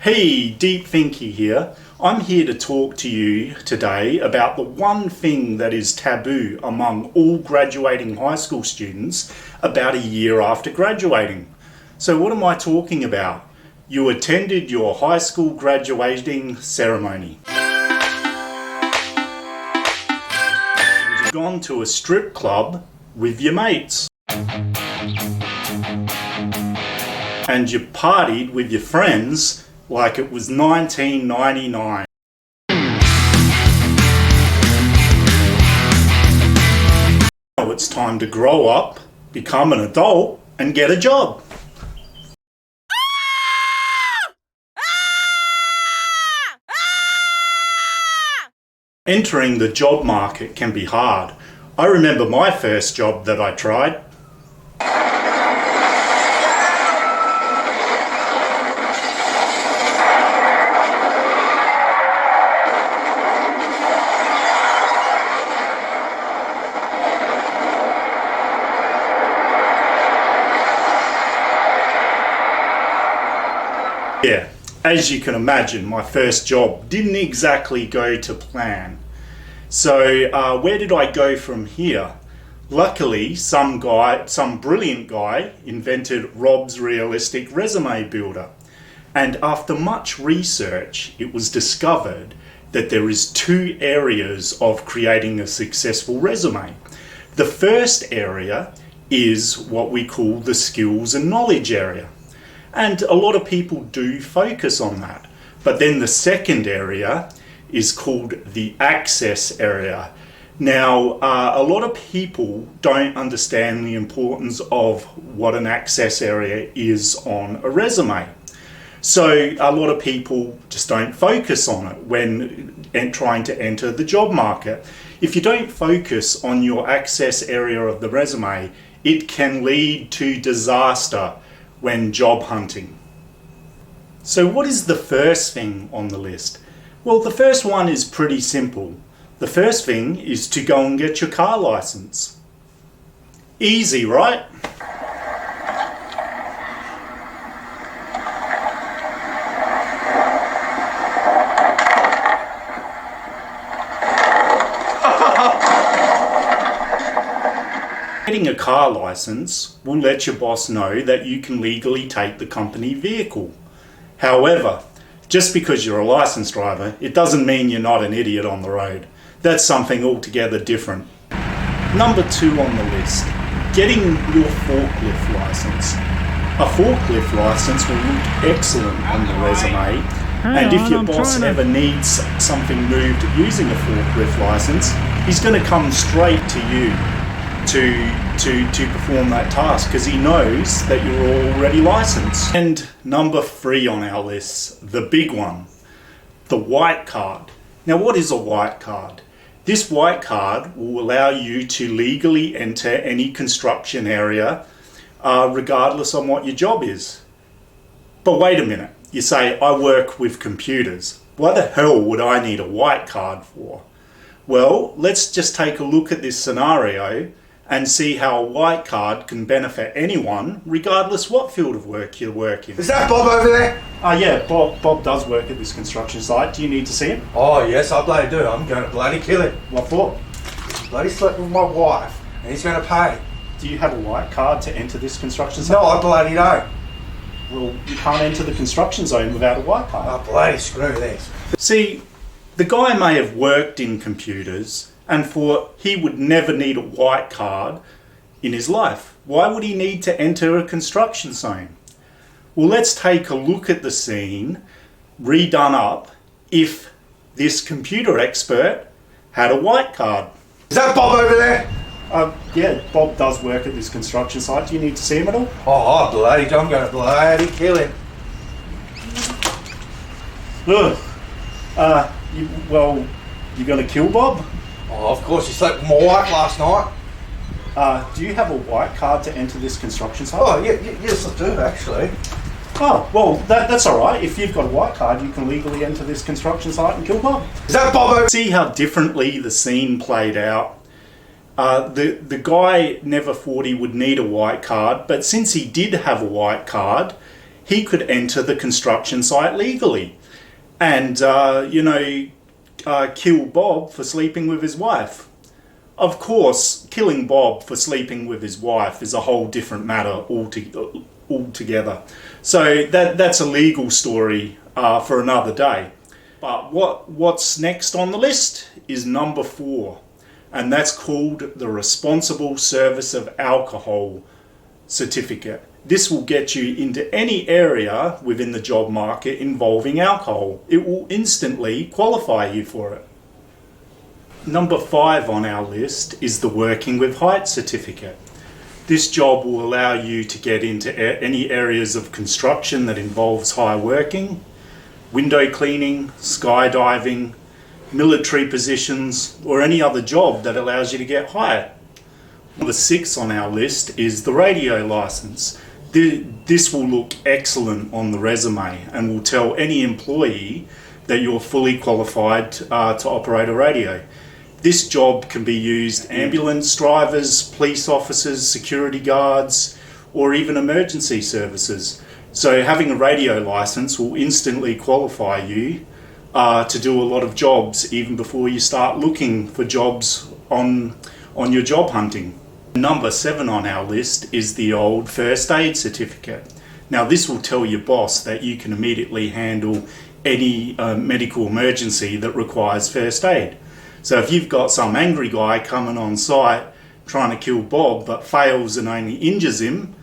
Hey, Deep Thinky here. I'm here to talk to you today about the one thing that is taboo among all graduating high school students about a year after graduating. So what am I talking about? You attended your high school graduating ceremony. You've gone to a strip club with your mates. And you partied with your friends like it was 1999. Now it's time to grow up, become an adult, and get a job. Entering the job market can be hard. I remember my first job that I tried. Yeah, as you can imagine, my first job didn't exactly go to plan. So where did I go from here? Luckily, some brilliant guy invented Rob's Realistic Resume Builder. And after much research, it was discovered that there is two areas of creating a successful resume. The first area is what we call the skills and knowledge area. And a lot of people do focus on that. But then the second area is called the access area. Now, a lot of people don't understand the importance of what an access area is on a resume. So a lot of people just don't focus on it when trying to enter the job market. If you don't focus on your access area of the resume, it can lead to disaster when job hunting. So what is the first thing on the list? Well, the first one is pretty simple. The first thing is to go and get your car license. Easy, right? Getting a car license will let your boss know that you can legally take the company vehicle. However, just because you're a licensed driver, it doesn't mean you're not an idiot on the road. That's something altogether different. Number 2 on the list, getting your forklift license. A forklift license will look excellent on the resume, and if your boss ever needs something moved using a forklift license, he's going to come straight to you to perform that task because he knows that you're already licensed. And number 3 on our list, the big one, the white card. Now, what is a white card? This white card will allow you to legally enter any construction area regardless on what your job is. But wait a minute, you say, I work with computers. What the hell would I need a white card for? Well, let's just take a look at this scenario and see how a white card can benefit anyone, regardless what field of work you work in. Is that Bob over there? Yeah, Bob does work at this construction site. Do you need to see him? Oh yes, I bloody do. I'm going to bloody kill him. What for? He bloody slept with my wife, and he's going to pay. Do you have a white card to enter this construction site? No, I bloody don't. Well, you can't enter the construction zone without a white card. Oh bloody screw this. See, the guy may have worked in computers, and he would never need a white card in his life. Why would he need to enter a construction zone? Well, let's take a look at the scene redone up if this computer expert had a white card. Is that Bob over there? Yeah, Bob does work at this construction site. Do you need to see him at all? Oh, bloody, I'm going to bloody kill him. Ugh. You're going to kill Bob? Oh, of course, he slept with my wife last night. Do you have a white card to enter this construction site? Oh, yes, I do, actually. Oh, well, that's all right. If you've got a white card, you can legally enter this construction site and kill Bob. Is that Bob over? See how differently the scene played out. The guy never thought he would need a white card, but since he did have a white card, he could enter the construction site legally and, kill Bob for sleeping with his wife. Of course, killing Bob for sleeping with his wife is a whole different matter altogether. So that's a legal story for another day. But what's next on the list is number 4, and that's called the Responsible Service of Alcohol certificate. This will get you into any area within the job market involving alcohol. It will instantly qualify you for it. Number 5 on our list is the Working with Height certificate. This job will allow you to get into any areas of construction that involves high working, window cleaning, skydiving, military positions, or any other job that allows you to get higher. Number 6 on our list is the radio license. This will look excellent on the resume and will tell any employee that you're fully qualified to operate a radio. This job can be used ambulance drivers, police officers, security guards, or even emergency services. So having a radio license will instantly qualify you to do a lot of jobs even before you start looking for jobs on your job hunting. Number 7 on our list is the old first aid certificate. Now this will tell your boss that you can immediately handle any medical emergency that requires first aid. So if you've got some angry guy coming on site trying to kill Bob but fails and only injures him,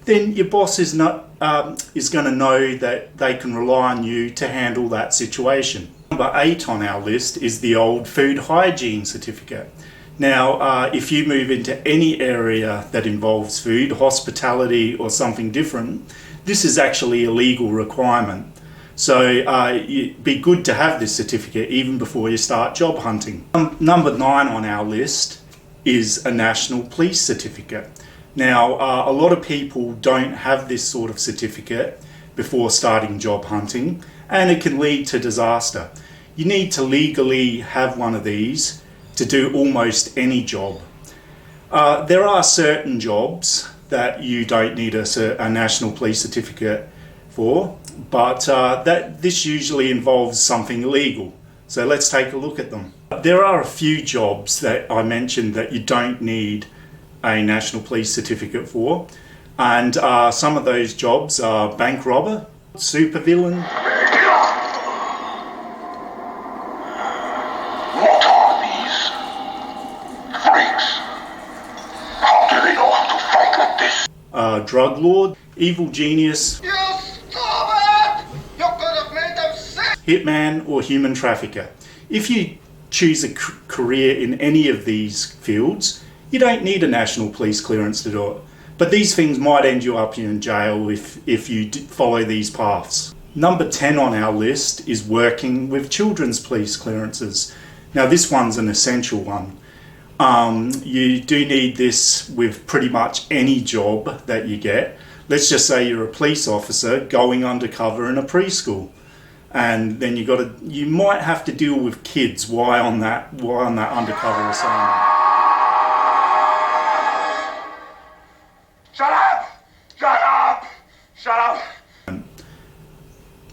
then your boss is going to know that they can rely on you to handle that situation. Number 8 on our list is the old food hygiene certificate. Now, if you move into any area that involves food, hospitality, or something different, this is actually a legal requirement. So it'd be good to have this certificate even before you start job hunting. Number 9 on our list is a national police certificate. Now, a lot of people don't have this sort of certificate before starting job hunting, and it can lead to disaster. You need to legally have one of these to do almost any job. There are certain jobs that you don't need a national police certificate for, but this usually involves something illegal. So let's take a look at them. There are a few jobs that I mentioned that you don't need a national police certificate for, and some of those jobs are bank robber, supervillain. What are these freaks? How do they know how to fight like this? Drug lord, evil genius, You stop it! You could have made them sick! hitman, or human trafficker. If you choose a career in any of these fields, you don't need a national police clearance to do it. But these things might end you up in jail if you follow these paths. Number 10 on our list is working with children's police clearances. Now this one's an essential one. You do need this with pretty much any job that you get. Let's just say you're a police officer going undercover in a preschool, and then you might have to deal with kids while on that undercover assignment. Shut up! Shut up! Shut up!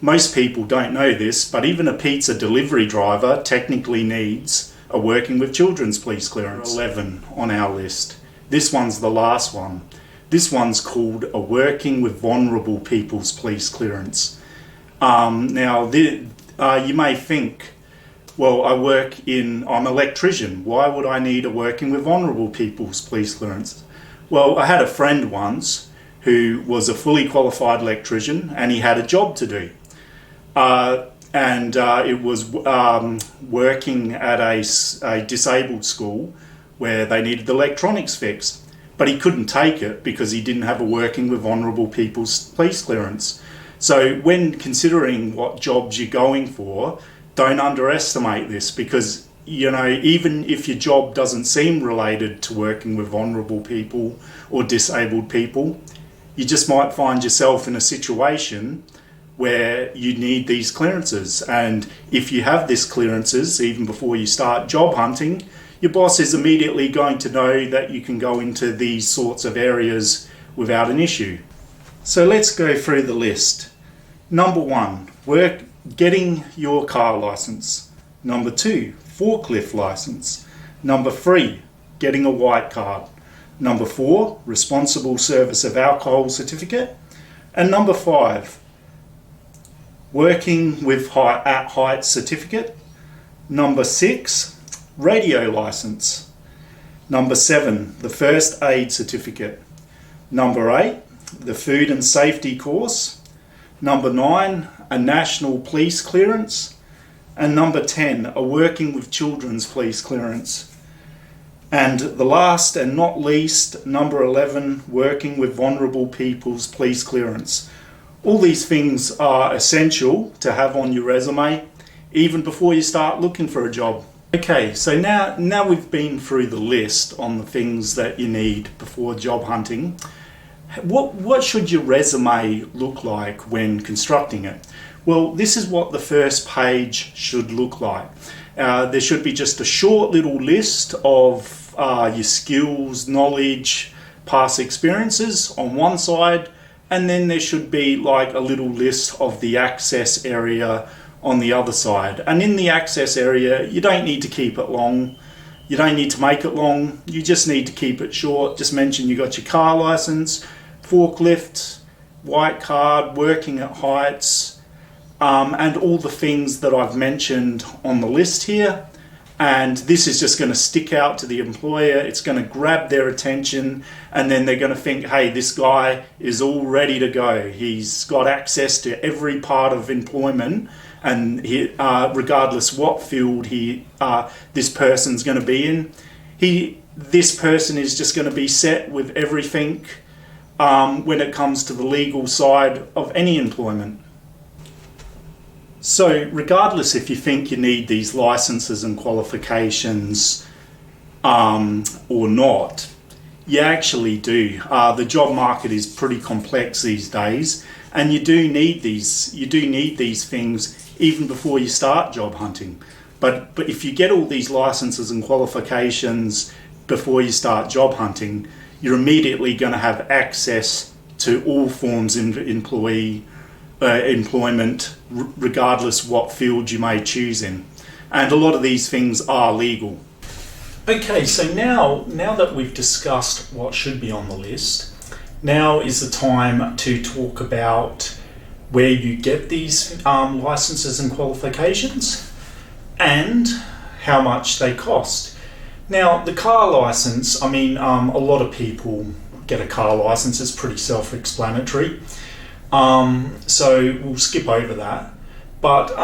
Most people don't know this, but even a pizza delivery driver technically needs a working with children's police clearance. 11 on our list. This one's the last one. This one's called a working with vulnerable people's police clearance. Now, you may think, well, I'm an electrician. Why would I need a working with vulnerable people's police clearance? Well, I had a friend once who was a fully qualified electrician and he had a job to do. It was working at a disabled school where they needed electronics fixed. But he couldn't take it because he didn't have a working with vulnerable people's police clearance. So when considering what jobs you're going for, don't underestimate this, because even if your job doesn't seem related to working with vulnerable people or disabled people, you just might find yourself in a situation where you need these clearances. And if you have these clearances, even before you start job hunting, your boss is immediately going to know that you can go into these sorts of areas without an issue. So let's go through the list. Number 1, getting your car license. Number 2, forklift license. Number 3, getting a white card. Number 4, responsible service of alcohol certificate. And number 5, working with at height certificate. Number 6, radio license. Number 7, the first aid certificate. Number 8, the food and safety course. Number 9, a national police clearance. And number 10, a working with children's police clearance. And the last and not least, number 11, working with vulnerable people's police clearance. All these things are essential to have on your resume, even before you start looking for a job. Okay, so now we've been through the list on the things that you need before job hunting. What should your resume look like when constructing it? Well, this is what the first page should look like. There should be just a short little list of your skills, knowledge, past experiences on one side, and then there should be like a little list of the access area on the other side. And in the access area, you don't need to keep it long. You don't need to make it long. You just need to keep it short. Just mention you got your car license, forklift, white card, working at heights, and all the things that I've mentioned on the list here. And this is just going to stick out to the employer. It's going to grab their attention, and then they're going to think, hey, this guy is all ready to go. He's got access to every part of employment, and regardless what field this person's going to be in, this person is just going to be set with everything when it comes to the legal side of any employment. So regardless if you think you need these licenses and qualifications or not, you actually do. The job market is pretty complex these days, and you do need these things even before you start job hunting. But if you get all these licenses and qualifications before you start job hunting, you're immediately going to have access to all forms of employment, regardless what field you may choose in. And a lot of these things are legal. Okay, so now that we've discussed what should be on the list, now is the time to talk about where you get these licenses and qualifications and how much they cost. Now, the car license, a lot of people get a car license. It's pretty self-explanatory. So we'll skip over that. But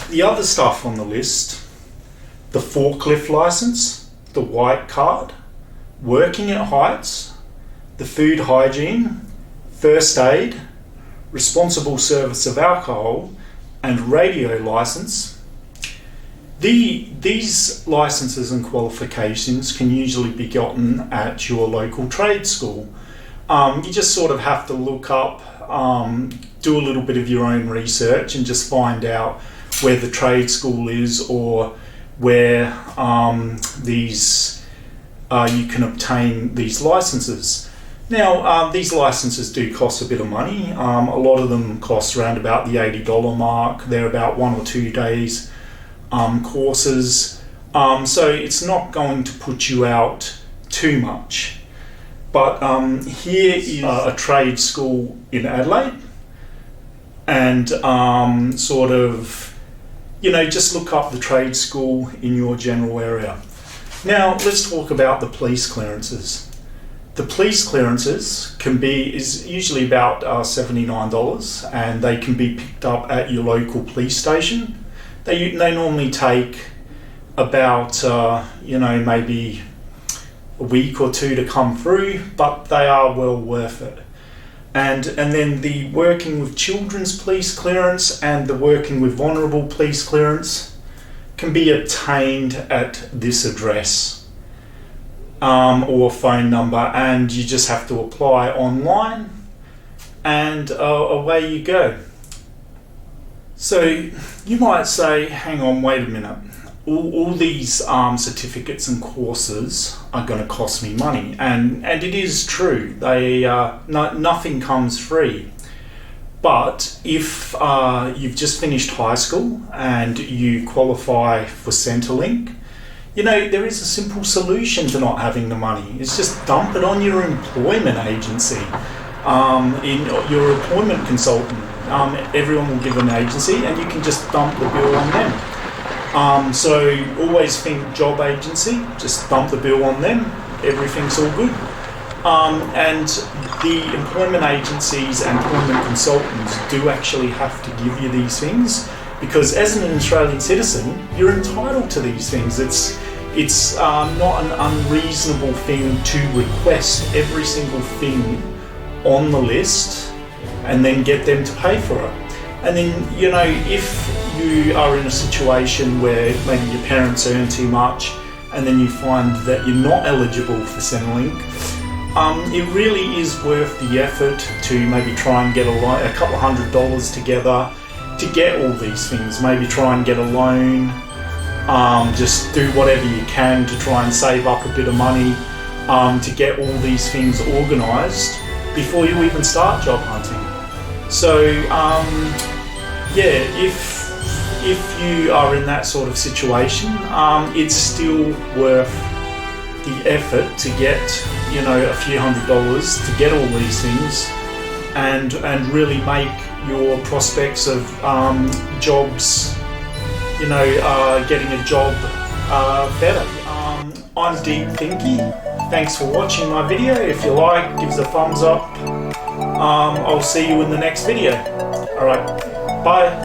the other stuff on the list, the forklift license, the white card, working at heights, the food hygiene, first aid, responsible service of alcohol, and radio license. These licenses and qualifications can usually be gotten at your local trade school. You just sort of have to look up, do a little bit of your own research and just find out where the trade school is or where you can obtain these licenses. Now, these licenses do cost a bit of money. A lot of them cost around about the $80 mark. They're about 1 or 2 days courses. So it's not going to put you out too much. But here is a trade school in Adelaide, and just look up the trade school in your general area. Now let's talk about the police clearances. The police clearances is usually about $79, and they can be picked up at your local police station. They normally take about maybe a week or 2 to come through, but they are well worth it. And then the working with children's police clearance and the working with vulnerable police clearance can be obtained at this address or phone number, and you just have to apply online, and away you go. So you might say, hang on, wait a minute. all these certificates and courses are going to cost me money, and it is true. They nothing comes free. But if you've just finished high school and you qualify for Centrelink, you know, there is a simple solution to not having the money. It's just dump it on your employment agency, in your employment consultant. Everyone will give an agency, and you can just dump the bill on them. So always think job agency, just dump the bill on them. Everything's all good. And the employment agencies and employment consultants do actually have to give you these things, because as an Australian citizen, you're entitled to these things. It's not an unreasonable thing to request every single thing on the list and then get them to pay for it. And then, you know, if you are in a situation where maybe your parents earn too much and then you find that you're not eligible for Centrelink, it really is worth the effort to maybe try and get a couple of $100 together to get all these things. Maybe try and get a loan, just do whatever you can to try and save up a bit of money to get all these things organised before you even start job hunting. So yeah, if you are in that sort of situation, it's still worth the effort to get, you know, a few $100s to get all these things and really make your prospects of jobs, you know, getting a job better. I'm Deep Thinky. Thanks for watching my video. If you like, give us a thumbs up. I'll see you in the next video. Alright, bye.